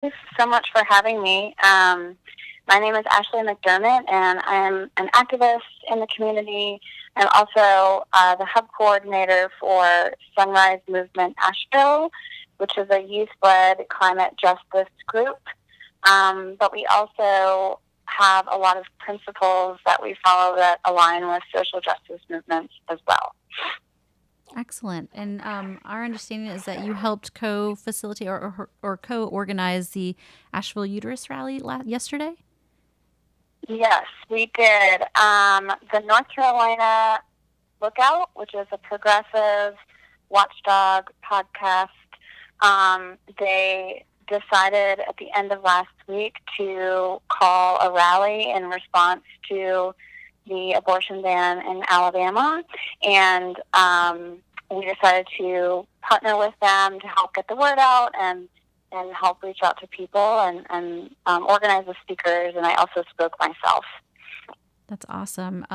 Thanks so much for having me. My name is Ashley McDermott, and I'm an activist in the community. I'm also the hub coordinator for Sunrise Movement Asheville, which is a youth-led climate justice group. But we also have a lot of principles that we follow that align with social justice movements as well. Excellent. And our understanding is that you helped co-facilitate or co-organize the Asheville Uterus rally yesterday. Yes, we did. The North Carolina Lookout, which is a progressive watchdog podcast, they decided at the end of last week to call a rally in response to the abortion ban in Alabama. And we decided to partner with them to help get the word out and help reach out to people and organize the speakers. And I also spoke myself. That's awesome.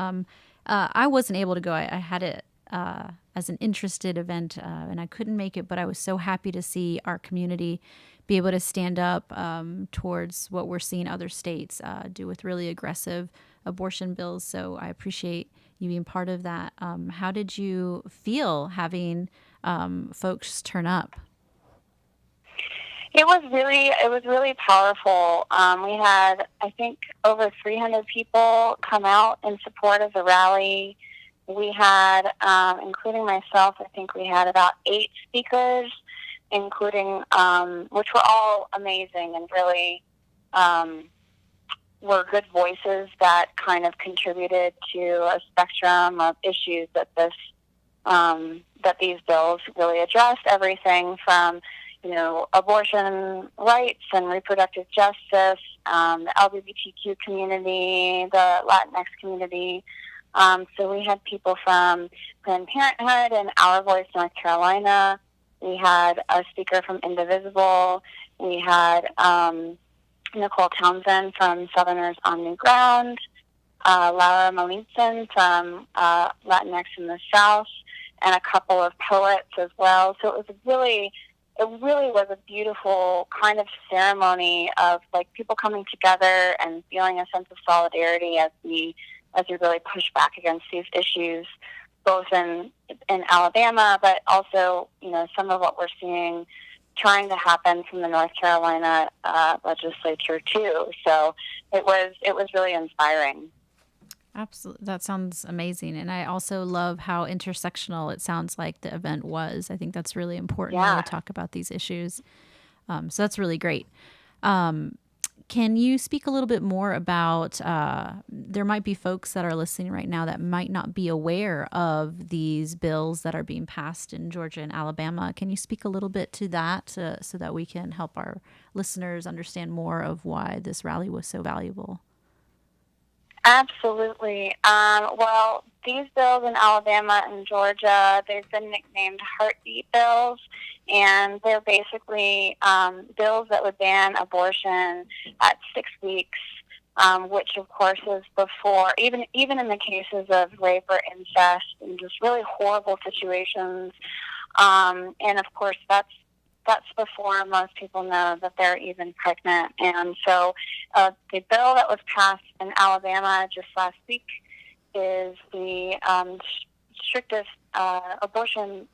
I wasn't able to go. I had it as an interested event, and I couldn't make it, but I was so happy to see our community be able to stand up towards what we're seeing other states do with really aggressive abortion bills. So I appreciate you being part of that. How did you feel having folks turn up? It was really powerful. We had, I think, over 300 people come out in support of the rally. We had, including myself, I think we had about 8 speakers, including which were all amazing and really were good voices that kind of contributed to a spectrum of issues that these bills really addressed. Everything from abortion rights and reproductive justice, the LGBTQ community, the Latinx community. So we had people from Planned Parenthood and Our Voice, North Carolina. We had a speaker from Indivisible. We had Nicole Townsend from Southerners on New Ground, Laura Malizin from Latinx in the South, and a couple of poets as well. So it really was a beautiful kind of ceremony of like people coming together and feeling a sense of solidarity as we really push back against these issues, both in Alabama, but also some of what we're seeing trying to happen from the North Carolina legislature too. So it was really inspiring. Absolutely. That sounds amazing. And I also love how intersectional it sounds like the event was. I think that's really important when we Yeah. talk about these issues. So that's really great. Can you speak a little bit more about there might be folks that are listening right now that might not be aware of these bills that are being passed in Georgia and Alabama. Can you speak a little bit to that so that we can help our listeners understand more of why this rally was so valuable? Absolutely. Well, these bills in Alabama and Georgia, they've been nicknamed heartbeat bills, and they're basically bills that would ban abortion at 6 weeks, which of course is before, even in the cases of rape or incest and just really horrible situations. And of course, that's before most people know that they're even pregnant. And so the bill that was passed in Alabama just last week is the strictest abortion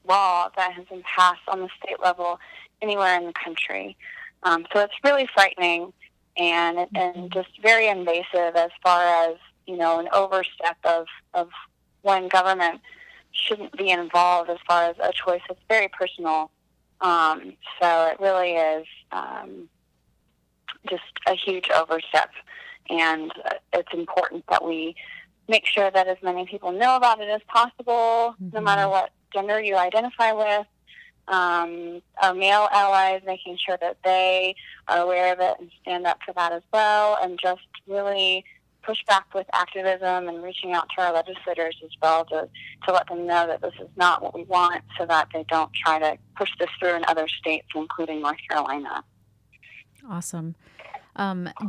law that has been passed on the state level anywhere in the country. So it's really frightening and just very invasive as far as, an overstep of when government shouldn't be involved as far as a choice that's very personal. So it really is just a huge overstep, and it's important that we make sure that as many people know about it as possible, no matter what gender you identify with. Our male allies, making sure that they are aware of it and stand up for that as well, and just really push back with activism and reaching out to our legislators as well to let them know that this is not what we want, so that they don't try to push this through in other states, including North Carolina. Awesome.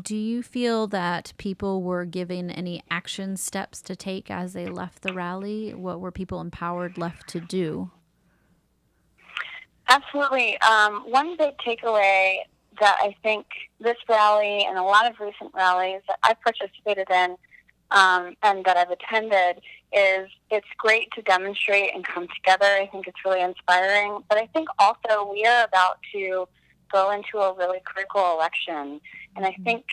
Do you feel that people were given any action steps to take as they left the rally? What were people empowered left to do? Absolutely. One big takeaway that I think this rally and a lot of recent rallies that I've participated in and that I've attended is it's great to demonstrate and come together. I think it's really inspiring. But I think also we are about to go into a really critical election. And I think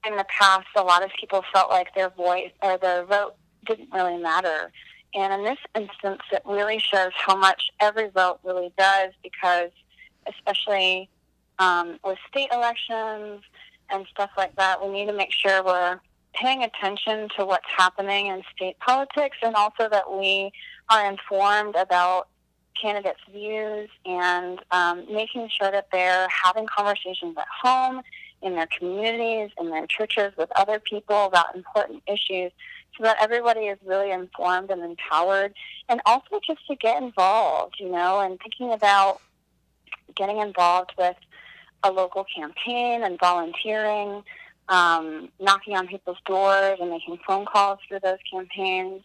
in the past, a lot of people felt like their voice or their vote didn't really matter. And in this instance, it really shows how much every vote really does, because especially with state elections and stuff like that, we need to make sure we're paying attention to what's happening in state politics, and also that we are informed about candidates' views, and making sure that they're having conversations at home, in their communities, in their churches, with other people about important issues, so that everybody is really informed and empowered, and also just to get involved, and thinking about getting involved with a local campaign and volunteering, knocking on people's doors and making phone calls through those campaigns.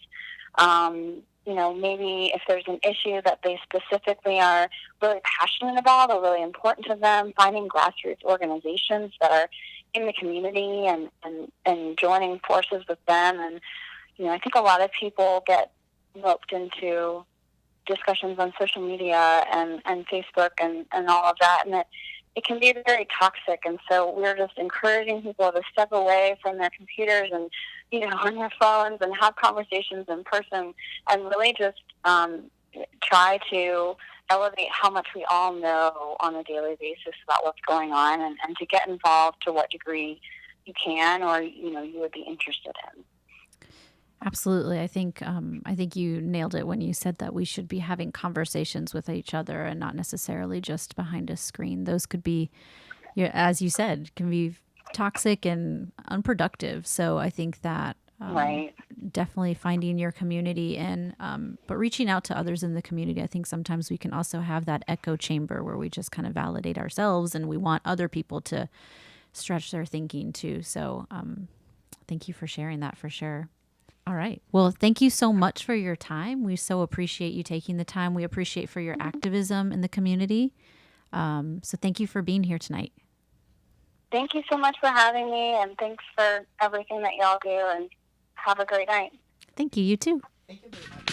Maybe if there's an issue that they specifically are really passionate about or really important to them, finding grassroots organizations that are in the community and joining forces with them. And, I think a lot of people get roped into discussions on social media and Facebook and all of that, and it can be very toxic. And so we're just encouraging people to step away from their computers and, on their phones, and have conversations in person, and really just try to elevate how much we all know on a daily basis about what's going on, and to get involved to what degree you can, or, you would be interested in. Absolutely. I think you nailed it when you said that we should be having conversations with each other and not necessarily just behind a screen. Those could be, as you said, can be toxic and unproductive. So I think that right. Definitely finding your community, and but reaching out to others in the community. I think sometimes we can also have that echo chamber where we just kind of validate ourselves, and we want other people to stretch their thinking too. So thank you for sharing that, for sure. All right. Well, thank you so much for your time. We so appreciate you taking the time. We appreciate for your activism in the community. So thank you for being here tonight. Thank you so much for having me, and thanks for everything that y'all do, and have a great night. Thank you. You too. Thank you very much.